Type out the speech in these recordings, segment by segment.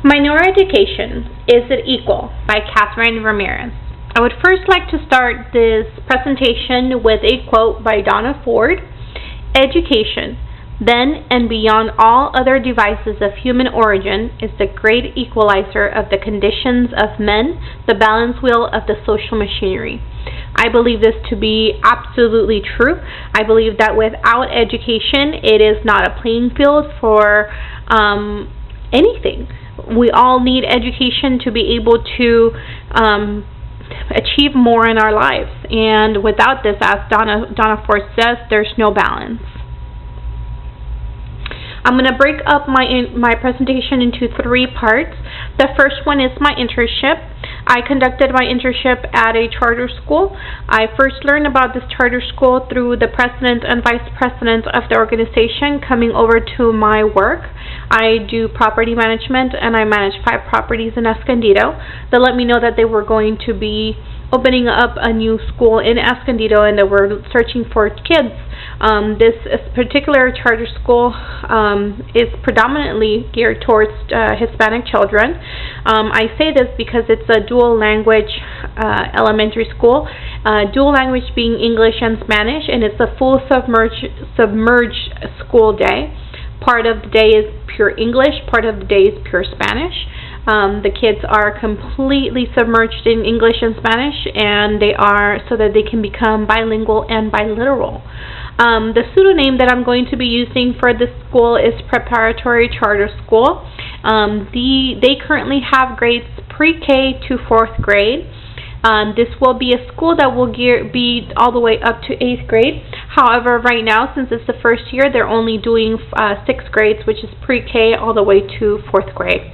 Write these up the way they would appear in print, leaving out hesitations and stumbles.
Minority Education, Is It Equal? By Ramirez. I would first like to start this presentation with a quote by Donna Ford. Education, then and beyond all other devices of human origin, is the great equalizer of the conditions of men, the balance wheel of the social machinery. I believe this to be absolutely true. I believe that without education, it is not a playing field for anything. We all need education to be able to achieve more in our lives. And without this, as Donna Ford says, there's no balance. I'm going to break up my presentation into 3 parts. The first one is my internship. I conducted my internship at a charter school. I first learned about this charter school through the president and vice president of the organization coming over to my work. I do property management, and I manage 5 properties in Escondido. They let me know that they were going to be opening up a new school in Escondido, and they were searching for kids. This particular charter school is predominantly geared towards Hispanic children. I say this because it's a dual language elementary school, dual language being English and Spanish, and it's a full submerged school day. Part of the day is pure English, part of the day is pure Spanish. The kids are completely submerged in English and Spanish, and they are so that they can become bilingual and biliteral. The pseudonym that I'm going to be using for this school is Preparatory Charter School. They currently have grades pre-K to 4th grade. This will be a school that will be all the way up to 8th grade. However, right now, since it's the first year, they're only doing 6th grades, which is pre-K all the way to 4th grade.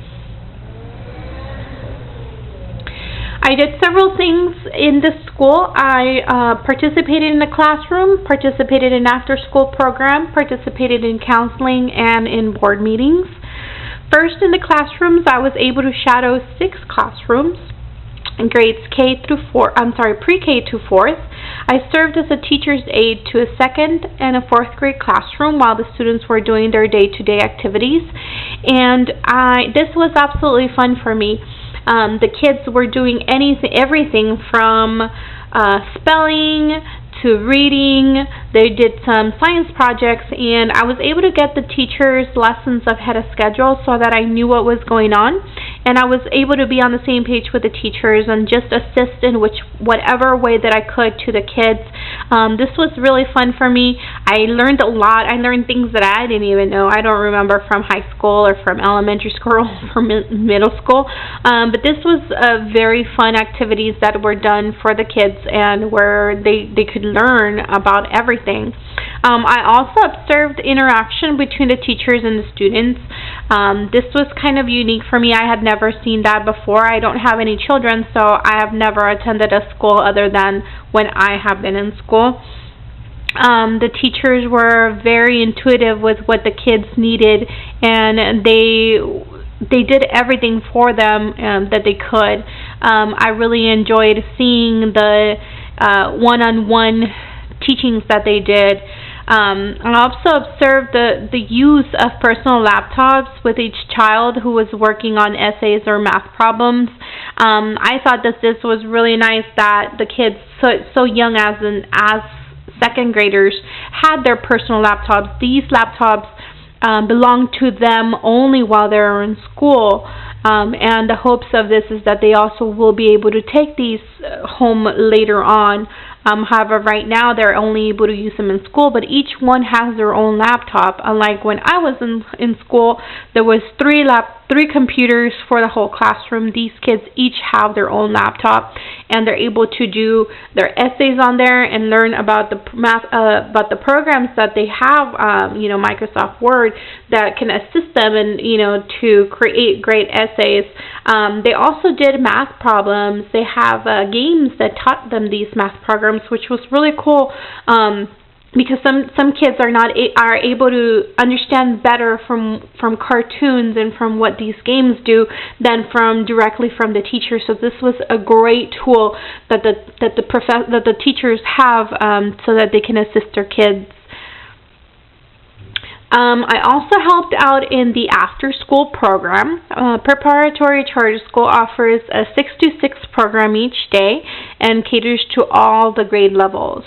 I did several things in this school. I participated in the classroom, participated in after-school program, participated in counseling, and in board meetings. First, in the classrooms, I was able to shadow 6 classrooms in grades pre-K to 4th. I served as a teacher's aide to a 2nd and a 4th grade classroom while the students were doing their day-to-day activities, and this was absolutely fun for me. The kids were doing everything from spelling to reading. They did some science projects, and I was able to get the teachers' lessons ahead of schedule so that I knew what was going on, and I was able to be on the same page with the teachers and just assist in whatever way that I could to the kids. This was really fun for me. I learned a lot. I learned things that I didn't even know. I don't remember from high school or from elementary school or from middle school, but this was very fun activities that were done for the kids and where they could learn about everything. I also observed interaction between the teachers and the students. This was kind of unique for me. I had never seen that before. I don't have any children, so I have never attended a school other than when I have been in school. The teachers were very intuitive with what the kids needed, and they did everything for them that they could. I really enjoyed seeing the one-on-one teachings that they did. I also observed the use of personal laptops with each child who was working on essays or math problems. I thought that this was really nice that the kids so young as 2nd graders had their personal laptops. These laptops belong to them only while they're in school. And the hopes of this is that they also will be able to take these home later on. However, right now they're only able to use them in school, but each one has their own laptop. Unlike when I was in school, there was 3 computers for the whole classroom. These kids each have their own laptop, and they're able to do their essays on there and learn about the math, about the programs that they have, Microsoft Word, that can assist them in, to create great essays. They also did math problems. They have games that taught them these math programs, which was really cool. Because some kids are able to understand better from cartoons and from what these games do than directly from the teacher. So this was a great tool that the teachers have so that they can assist their kids. I also helped out in the after-school program. Preparatory Charter School offers a 6 to 6 program each day and caters to all the grade levels.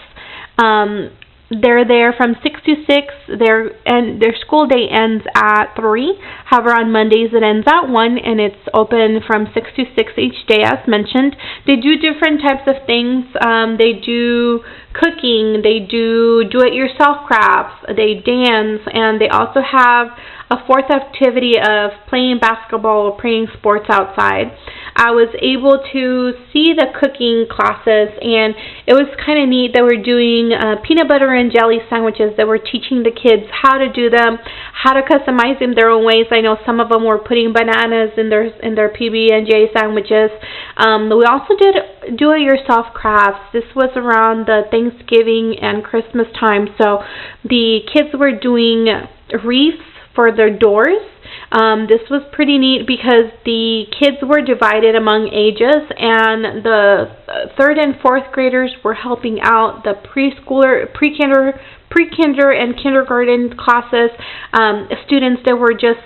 They're there from 6 to 6. Their school day ends at 3. However, on Mondays it ends at 1, and it's open from 6 to 6 each day, as mentioned. They do different types of things. They do cooking. They do do-it-yourself crafts. They dance, and they also have a fourth activity of playing basketball or playing sports outside. I was able to see the cooking classes, and it was kind of neat. They were doing peanut butter and jelly sandwiches. They were teaching the kids how to do them, how to customize them their own ways. I know some of them were putting bananas in their PB&J sandwiches. We also did do-it-yourself crafts. This was around the Thanksgiving and Christmas time, so the kids were doing wreaths for their doors. This was pretty neat because the kids were divided among ages, and the 3rd and 4th graders were helping out the pre-kinder and kindergarten classes. Students that were just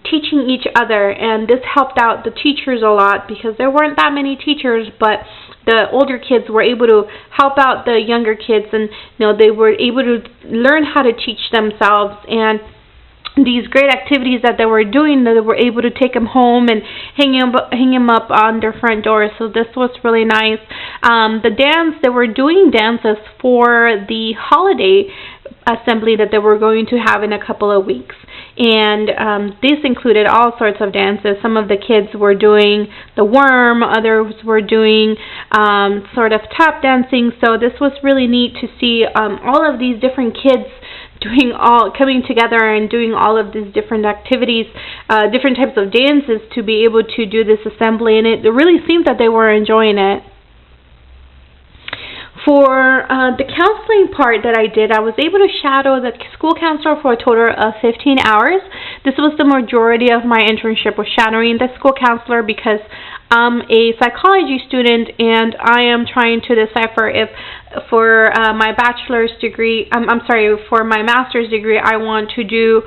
teaching each other, and this helped out the teachers a lot because there weren't that many teachers, but the older kids were able to help out the younger kids, and they were able to learn how to teach themselves. And these great activities that they were doing, that they were able to take them home and hang them up on their front doors. So this was really nice. The dance, they were doing dances for the holiday assembly that they were going to have in a couple of weeks. And this included all sorts of dances. Some of the kids were doing the worm, others were doing sort of tap dancing. So this was really neat to see all of these different kids coming together and doing all of these different activities, different types of dances to be able to do this assembly, and it really seemed that they were enjoying it. For the counseling part that I did, I was able to shadow the school counselor for a total of 15 hours. This was the majority of my internship, was shadowing the school counselor, because I'm a psychology student and I am trying to decipher if for my bachelor's degree, for my master's degree, I want to do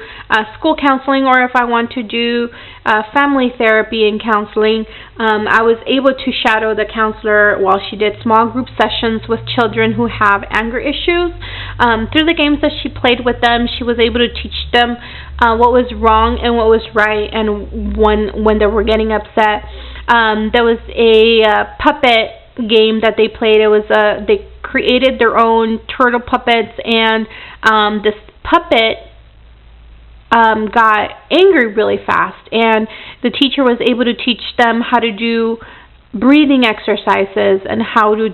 school counseling, or if I want to do family therapy and counseling. I was able to shadow the counselor while she did small group sessions with children who have anger issues. Through the games that she played with them, she was able to teach them what was wrong and what was right, and when they were getting upset. There was a puppet game that they played. It was they created their own turtle puppets, and this puppet got angry really fast, and the teacher was able to teach them how to do breathing exercises and how to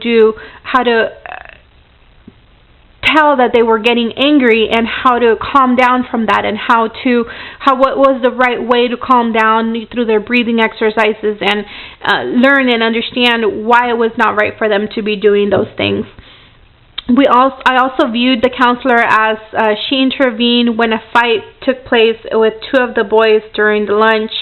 tell that they were getting angry and how to calm down from that, and what was the right way to calm down through their breathing exercises, and learn and understand why it was not right for them to be doing those things. I also viewed the counselor as she intervened when a fight took place with two of the boys during the lunch.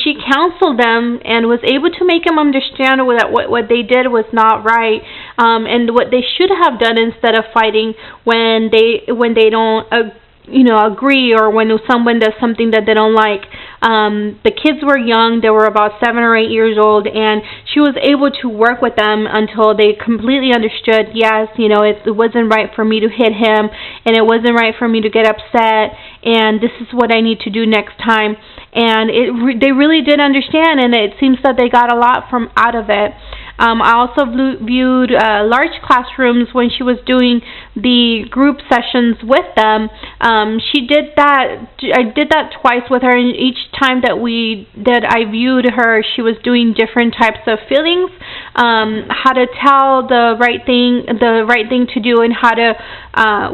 She counseled them and was able to make them understand that what they did was not right, and what they should have done instead of fighting when they don't agree, or when someone does something that they don't like. The kids were young. They were about 7 or 8 years old, and she was able to work with them until they completely understood, yes, it wasn't right for me to hit him, and it wasn't right for me to get upset, and this is what I need to do next time. And they really did understand, and it seems that they got a lot out of it. I also viewed large classrooms when she was doing the group sessions with them. I did that twice with her, and each time that I viewed her, she was doing different types of feelings, how to tell the right thing to do, and how to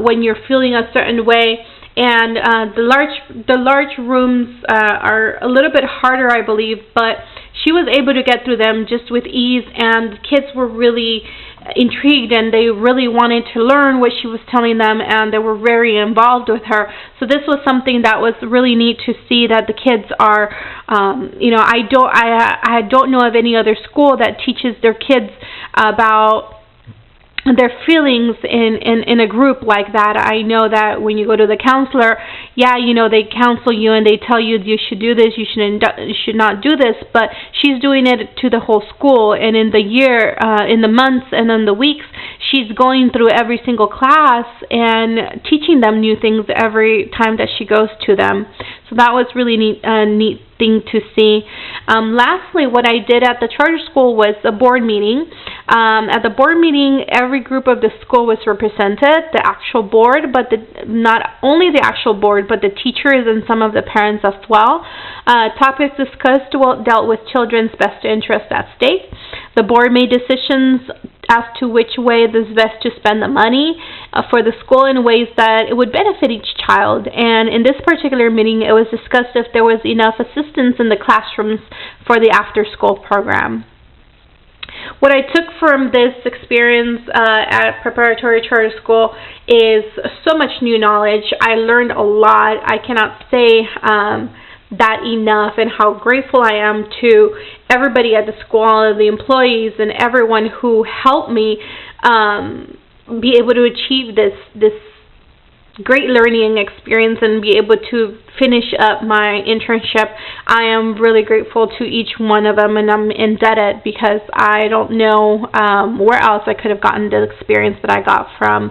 when you're feeling a certain way. And the large rooms are a little bit harder, I believe, but she was able to get through them just with ease, and the kids were really intrigued, and they really wanted to learn what she was telling them, and they were very involved with her. So this was something that was really neat to see, that the kids are, I don't know of any other school that teaches their kids about their feelings in a group like that. I know that when you go to the counselor, yeah, they counsel you and they tell you should do this, you should not do this, but she's doing it to the whole school, and in the year, in the months and in the weeks, she's going through every single class and teaching them new things every time that she goes to them. So that was really neat thing to see. Lastly, what I did at the charter school was a board meeting. At the board meeting, every group of the school was represented, the actual board, but not only the actual board, but the teachers and some of the parents as well. Topics discussed dealt with children's best interest at stake. The board made decisions as to which way it is best to spend the money for the school in ways that it would benefit each child. And in this particular meeting, it was discussed if there was enough assistance in the classrooms for the after-school program. What I took from this experience at preparatory charter school is so much new knowledge. I learned a lot. I cannot say that enough, and how grateful I am to everybody at the school, the employees, and everyone who helped me be able to achieve this great learning experience and be able to finish up my internship. I am really grateful to each one of them, and I'm indebted because I don't know where else I could have gotten the experience that I got from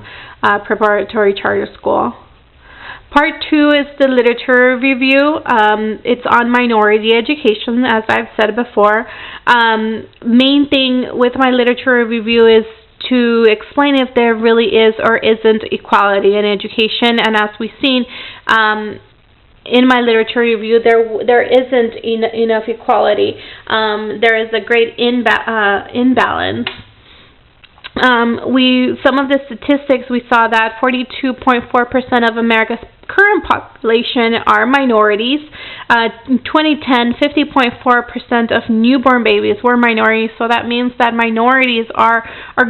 preparatory charter school. Part 2 is the literature review. It's on minority education, as I've said before. Main thing with my literature review is to explain if there really is or isn't equality in education. And as we've seen in my literature review, there isn't enough equality. There is a great imbalance. Some of the statistics, we saw that 42.4% of America's current population are minorities. In 2010, 50.4% of newborn babies were minorities, so that means that minorities are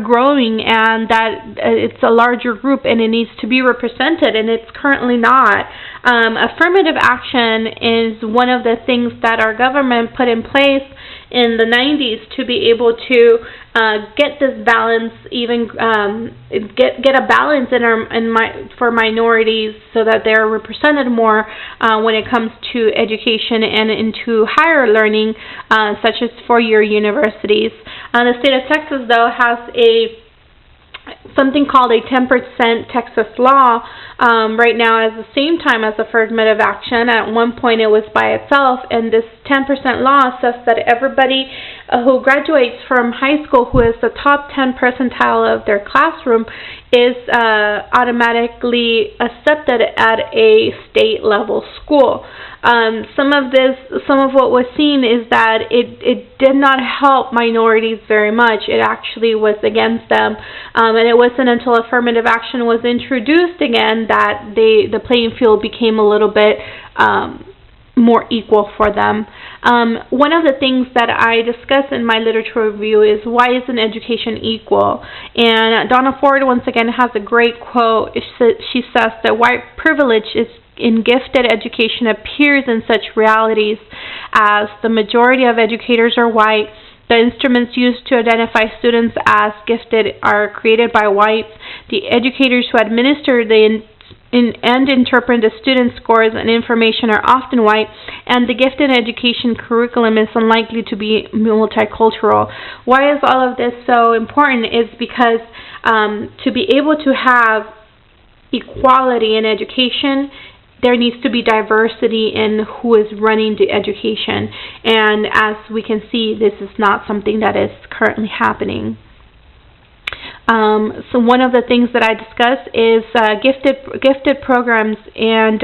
growing, and that it's a larger group and it needs to be represented, and it's currently not. Affirmative action is one of the things that our government put in place in the 90s to be able to get this balance, even get a balance for minorities so that they're represented more when it comes to education and into higher learning, such as four-year universities. The state of Texas, though, has something called a 10% Texas law right now at the same time as affirmative action. At one point it was by itself, and this 10% law says that everybody who graduates from high school who is the top 10 percentile of their classroom is automatically accepted at a state level school. Some of what was seen is that it did not help minorities very much. It actually was against them, and it wasn't until affirmative action was introduced again that the playing field became a little bit more equal for them. One of the things that I discuss in my literature review is why isn't education equal? And Donna Ford once again has a great quote. She says that white privilege in gifted education appears in such realities as the majority of educators are white. The instruments used to identify students as gifted are created by whites. The educators who administer and interpret the student scores and information are often white, and the gifted education curriculum is unlikely to be multicultural. Why is all of this so important? Is because to be able to have equality in education, there needs to be diversity in who is running the education, and as we can see, this is not something that is currently happening. So one of the things that I discuss is gifted programs, and